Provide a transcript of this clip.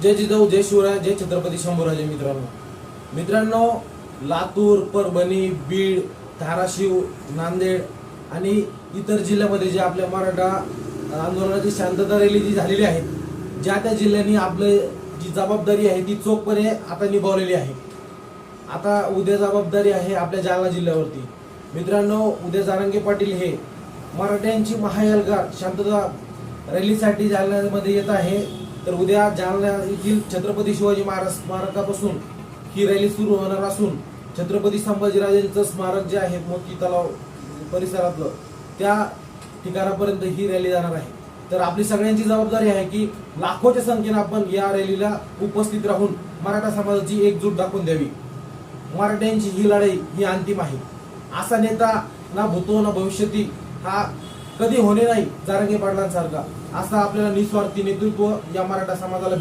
जय जिजाऊ, जय शिवराय, जय छत्रपती शंभूराजे. मित्रांनो, लातूर, परभणी, बीड, धाराशिव, नांदेड आणि इतर जिल्ह्यामध्ये जे आपल्या मराठा आंदोलनाची शांतता रॅली जी झालेली आहे, ज्या त्या जिल्ह्यांनी आपली जी जबाबदारी आहे ती चोखपणे आता निभावलेली आहे. आता उद्या जबाबदारी आहे आपल्या जालना जिल्ह्यावरती. मित्रांनो, उद्या जरांगे पाटील हे मराठ्यांची महाएल्गार शांतता रॅलीसाठी जालन्यामध्ये येत आहे. तर उद्या जालना येथील छत्रपती शिवाजी महाराज स्मारकापासून ही रॅली सुरू होणार असून छत्रपती संभाजीराजेंचं स्मारक जे आहे मोती तलाव परिसरातलं त्या ठिकाणापर्यंत ही रॅली जाणार आहे. तर आपली सगळ्यांची जबाबदारी आहे की लाखोच्या संख्येने आपण या रॅलीला उपस्थित राहून मराठा समाजाची एकजूट दाखवून द्यावी. मराठ्यांची ही लढाई ही अंतिम आहे. असा नेता ना भूतो ना भविष्यती हा कधी होणे नाही जरांगे पाटलांसारखा. असा आपल्याला निस्वार्थी नेतृत्व या मराठा समाजाला